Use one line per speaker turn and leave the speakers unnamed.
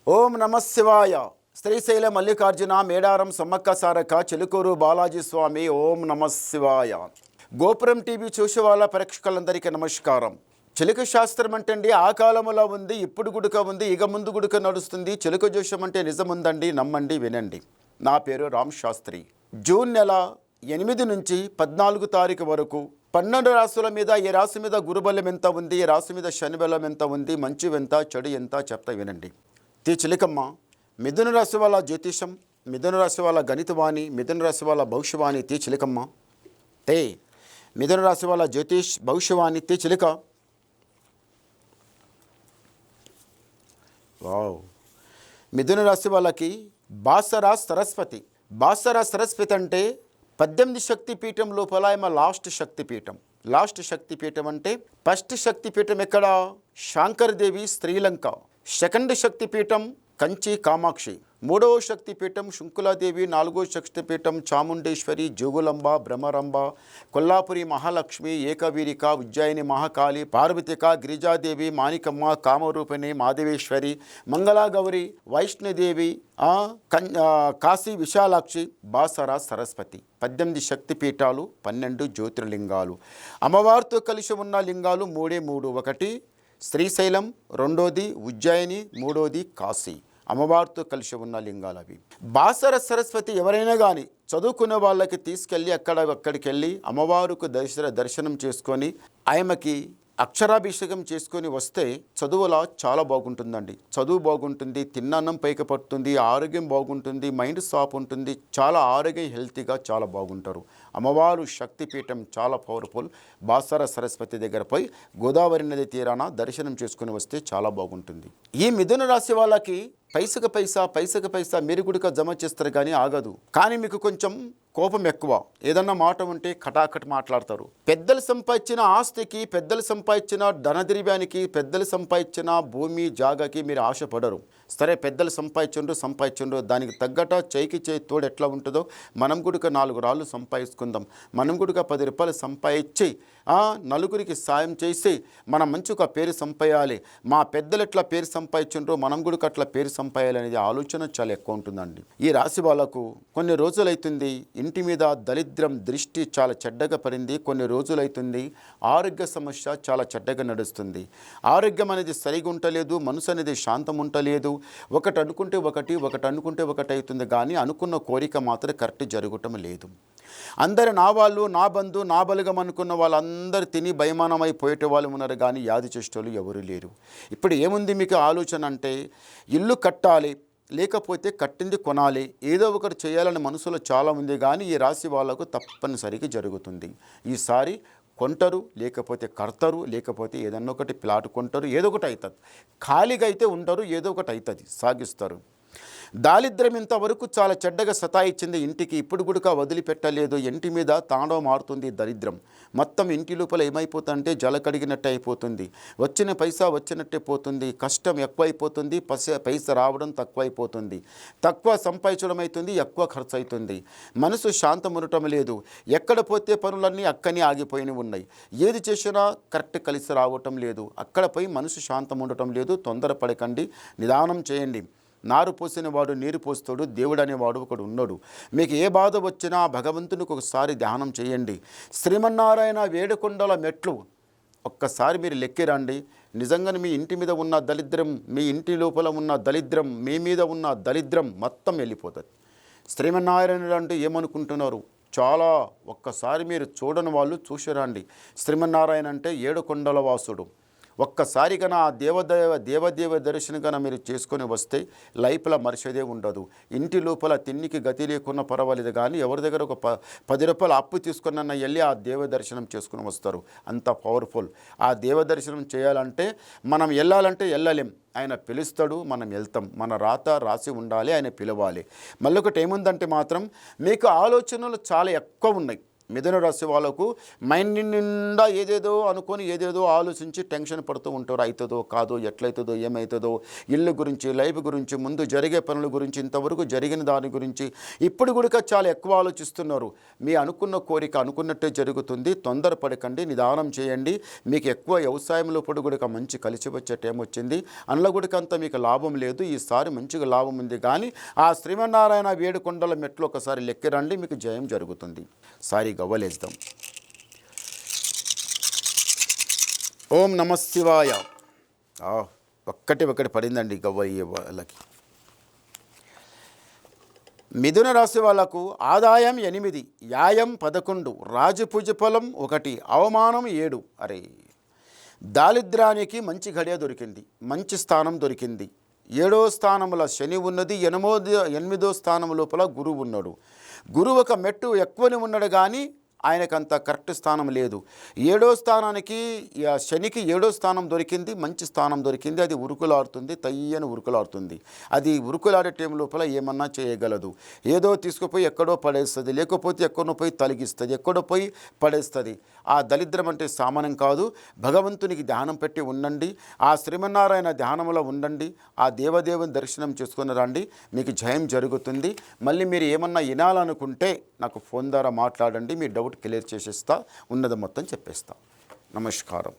ఓం నమ శివాయ. శ్రీశైల మల్లికార్జున మేడారం సమ్మక్క సారక్క చిలుకూరు బాలాజీ స్వామి. ఓం నమ శివాయ. గోపురం టీవీ చూసే వాళ్ళ ప్రేక్షకులందరికీ నమస్కారం. చిలుక శాస్త్రం అంటే ఆ కాలంలో ఉంది, ఇప్పుడు గుడుక ఉంది, ఇక ముందు గుడుక నడుస్తుంది. చిలుక జోషం అంటే నిజముందండి, నమ్మండి, వినండి. నా పేరు రామ్ శాస్త్రి. జూన్ నెల 8 నుంచి 14 తారీఖు వరకు 12 రాశుల మీద ఏ రాశి మీద గురుబలం ఎంత ఉంది, ఏ రాశి మీద శని బలం ఎంత ఉంది, మంచి ఎంత చెడు ఎంత చెప్తా వినండి. తీ చిలికమ్మ, మిథున రాశి వాళ్ళ జ్యోతిషం, మిథున రాశి వాళ్ళ గణితవాణి, మిథున రాశి వాళ్ళ భవిష్యవాణి. తీ చిలికమ్మ తే మిథున రాశి వాళ్ళ జ్యోతిష్ భవిష్యవాణి. తీ చిలిక. వావ్. మిథున రాశి వాళ్ళకి బాసరా సరస్వతి. బాసరా సరస్వతి అంటే 18 శక్తిపీఠం లోపల ఏమో లాస్ట్ శక్తిపీఠం. లాస్ట్ శక్తిపీఠం అంటే ఫస్ట్ శక్తిపీఠం ఎక్కడ? శాంకరదేవి శ్రీలంక. సెకండ్ శక్తిపీఠం కంచి కామాక్షి. మూడవ శక్తిపీఠం శుంకులాదేవి. నాలుగో శక్తిపీఠం చాముండేశ్వరి, జోగులంబ, భ్రమరంబ, కొల్లాపురి మహాలక్ష్మి, ఏకవీరిక, ఉజ్జయిని మహాకాళి, పార్వతిక, గిరిజాదేవి, మాణికమ్మ, కామరూపిణి, మాధవేశ్వరి, మంగళాగౌరి, వైష్ణుదేవి, కాశీ విశాలాక్షి, బాసరా సరస్వతి. 18 శక్తిపీఠాలు, 12 జ్యోతిర్లింగాలు. అమ్మవారితో కలిసి ఉన్న లింగాలు మూడు. ఒకటి శ్రీశైలం, రెండోది ఉజ్జయిని, మూడోది కాశీ. అమ్మవారితో కలిసి ఉన్న లింగాలు అవి. బాసర సరస్వతి ఎవరైనా కానీ చదువుకునే వాళ్ళకి తీసుకెళ్ళి అక్కడికి వెళ్ళి అమ్మవారికి దర్శనం చేసుకొని ఆమెకి అక్షరాభిషేకం చేసుకొని వస్తే చదువులా చాలా బాగుంటుందండి. చదువు బాగుంటుంది, తిన్నన్నం పైకి పడుతుంది, ఆరోగ్యం బాగుంటుంది, మైండ్ సాఫ్ ఉంటుంది, చాలా ఆరోగ్యం హెల్తీగా చాలా బాగుంటారు. అమ్మవారు శక్తిపీఠం చాలా పవర్ఫుల్. బాసర సరస్వతి దగ్గర పోయి గోదావరి నది తీరాన దర్శనం చేసుకుని వస్తే చాలా బాగుంటుంది. ఈ మిథున రాశి వాళ్ళకి పైసకు పైసా మీరు కూడా జమ చేస్తారు కానీ ఆగదు. కానీ మీకు కొంచెం కోపం ఎక్కువ. ఏదన్నా మాట ఉంటే కటాకట్ మాట్లాడతారు. పెద్దలు సంపాదించిన ఆస్తికి, పెద్దలు సంపాదించిన ధనద్రవ్యానికి, పెద్దలు సంపాదించిన భూమి జాగాకి మీరు ఆశపడరు. సరే, పెద్దలు సంపాదించండు దానికి తగ్గట చేయికి చేయి తోడు ఎట్లా ఉంటుందో మనం కూడా 4 రాళ్ళు సంపాదించుకుందాం. మనం కూడా 10 రూపాయలు సంపాదించి నలుగురికి సాయం చేసి మనం మంచిగా పేరు సంపాయాలి. మా పెద్దలు ఎట్లా పేరు సంపాదించండ్రో మనం కూడా అట్లా పేరు సంపాయాలి అనేది ఆలోచన చాలా ఎక్కువ ఉంటుందండి. ఈ రాశి వాళ్ళకు కొన్ని రోజులైతుంది ఇంటి మీద దరిద్రం దృష్టి చాలా చెడ్డగా పడింది. కొన్ని రోజులైతుంది ఆరోగ్య సమస్య చాలా చెడ్డగా నడుస్తుంది. ఆరోగ్యం అనేది సరిగా ఉండలేదు, మనసు అనేది శాంతం ఉండలేదు. ఒకటి అనుకుంటే ఒకటి అవుతుంది కానీ అనుకున్న కోరిక మాత్రం కరెక్ట్ జరగటం లేదు. అందరు నా వాళ్ళు, నా బంధు, నా బలగం అనుకున్న వాళ్ళందరూ తిని భయమానమైపోయేట వాళ్ళు ఉన్నారు కానీ యాది చేసేటోళ్ళు ఎవరు లేరు. ఇప్పుడు ఏముంది మీకు ఆలోచన అంటే ఇల్లు కట్టాలి, లేకపోతే కట్టింది కొనాలి, ఏదో ఒకటి చేయాలని మనసులో చాలా ఉంది. కానీ ఈ రాశి వాళ్ళకు తప్పనిసరిగా జరుగుతుంది. ఈసారి కొంటారు, లేకపోతే కడతారు, లేకపోతే ఏదన్నా ఒకటి ప్లాట్ కొంటారు, ఏదో ఒకటి అవుతుంది. ఖాళీగా అయితే ఉంటారు, ఏదో ఒకటి అవుతుంది, సాగిస్తారు. దారిద్ర్యం ఇంతవరకు చాలా చెడ్డగా సతాయిచ్చింది ఇంటికి. ఇప్పుడు కూడా వదిలిపెట్టలేదు. ఇంటి మీద తాండవం ఆడుతుంది దరిద్రం. మొత్తం ఇంటి లోపల ఏమైపోతుందంటే జల కడిగినట్టు అయిపోతుంది. వచ్చిన పైసా వచ్చినట్టే పోతుంది. కష్టం ఎక్కువైపోతుంది, పైసా రావడం తక్కువైపోతుంది. తక్కువ సంపాదించడం అవుతుంది, ఎక్కువ ఖర్చు అవుతుంది. మనసు శాంతం ఉండటం లేదు. ఎక్కడ పోతే పనులన్నీ అక్కనే ఆగిపోయినవి ఉన్నాయి. ఏది చేసినా కరెక్ట్ కలిసి రావటం లేదు. అక్కడ పోయి మనసు శాంతం ఉండటం లేదు. తొందరపడకండి, నిదానం చేయండి. నారు పోసిన వాడు నీరు పోస్తాడు, దేవుడు అనేవాడు ఒకడు ఉన్నాడు. మీకు ఏ బాధ వచ్చినా భగవంతునికి ఒకసారి ధ్యానం చేయండి. శ్రీమన్నారాయణ 7 కొండల మెట్లు ఒక్కసారి మీరు లెక్కిరండి. నిజంగానే మీ ఇంటి మీద ఉన్న దరిద్రం, మీ ఇంటి లోపల ఉన్న దరిద్రం, మీ మీద ఉన్న దరిద్రం మొత్తం వెళ్ళిపోతుంది. శ్రీమన్నారాయణుడు అంటే ఏమనుకుంటున్నారు? చాలా ఒక్కసారి మీరు చూడని వాళ్ళు చూసిరండి. శ్రీమన్నారాయణ అంటే 7 కొండల వాసుడు. ఒక్కసారి కన్నా ఆ దేవదేవ దర్శనం కన్నా మీరు చేసుకొని వస్తే లైఫ్లో మరిచేదే ఉండదు. ఇంటి లోపల తిన్నికి గతి లేకున్నా పర్వాలేదు కానీ ఎవరి దగ్గర ఒక 10 రూపాయలు అప్పు తీసుకున్న వెళ్ళి ఆ దేవ దర్శనం చేసుకుని వస్తారు. అంత పవర్ఫుల్. ఆ దేవ దర్శనం చేయాలంటే మనం వెళ్ళాలంటే వెళ్ళలేం, ఆయన పిలుస్తాడు, మనం వెళ్తాం. మన రాసి ఉండాలి, ఆయన పిలవాలి. మళ్ళీ ఒకటి ఏముందంటే మాత్రం మీకు ఆలోచనలు చాలా ఎక్కువ ఉన్నాయి. మిథున రాశి వాళ్ళకు మైండ్ నిండా ఏదేదో అనుకొని ఏదేదో ఆలోచించి టెన్షన్ పడుతూ ఉంటారు. అవుతుందో కాదో, ఎట్లయితుందో, ఏమవుతుందో, ఇల్లు గురించి, లైఫ్ గురించి, ముందు జరిగే పనుల గురించి, ఇంతవరకు జరిగిన దాని గురించి ఇప్పుడు కూడా చాలా ఎక్కువ ఆలోచిస్తున్నారు. మీ అనుకున్న కోరిక అనుకున్నట్టే జరుగుతుంది. తొందరపడకండి, నిదానం చేయండి. మీకు ఎక్కువ వ్యవసాయంలో పొడి కూడా మంచి కలిసి వచ్చే టైం వచ్చింది. అందులో కూడా అంత మీకు లాభం లేదు. ఈసారి మంచిగా లాభం ఉంది, కానీ ఆ శ్రీమన్నారాయణ వేడుకొండల మెట్లు ఒకసారి లెక్కిరండి, మీకు జయం జరుగుతుంది. సారీ గవ్వలేద్దాం. ఓం నమ శివాయ. ఒక్కటి పడిందండి గవ్వయ్య వాళ్ళకి. మిథున రాశి వాళ్ళకు ఆదాయం 8, వ్యాయం 11, రాజపూజ ఫలం 1, అవమానం 7. అరే, దారిద్ర్యానికి మంచి గడియ దొరికింది, మంచి స్థానం దొరికింది. 7వ స్థానంలో శని ఉన్నది, 8వ స్థానం లోపల గురువు ఉన్నాడు. గురువు ఒక మెట్టు ఎక్కువనే ఉన్నాడు, కానీ ఆయనకంత కరెక్ట్ స్థానం లేదు. 7వ స్థానానికి శనికి 7వ స్థానం దొరికింది, మంచి స్థానం దొరికింది. అది ఉరుకులాడుతుంది, తయ్యని ఉరుకులాడుతుంది. అది ఉరుకులాడే టైం లోపల ఏమన్నా చేయగలదు. ఏదో తీసుకుపోయి ఎక్కడో పడేస్తుంది, లేకపోతే ఎక్కడో పోయి తొలగిస్తుంది, ఎక్కడో పోయి పడేస్తుంది. ఆ దరిద్రం అంటే సామాన్యం కాదు. భగవంతునికి ధ్యానం పెట్టి ఉండండి, ఆ శ్రీమన్నారాయణ ధ్యానంలో ఉండండి, ఆ దేవదేవుని దర్శనం చేసుకుని రండి, మీకు జయం జరుగుతుంది. మళ్ళీ మీరు ఏమన్నా వినాలనుకుంటే నాకు ఫోన్ ద్వారా మాట్లాడండి, మీ డౌట్ క్లియర్ చేసేస్తా, ఉన్నది మొత్తం చెప్పేస్తా. నమస్కారం.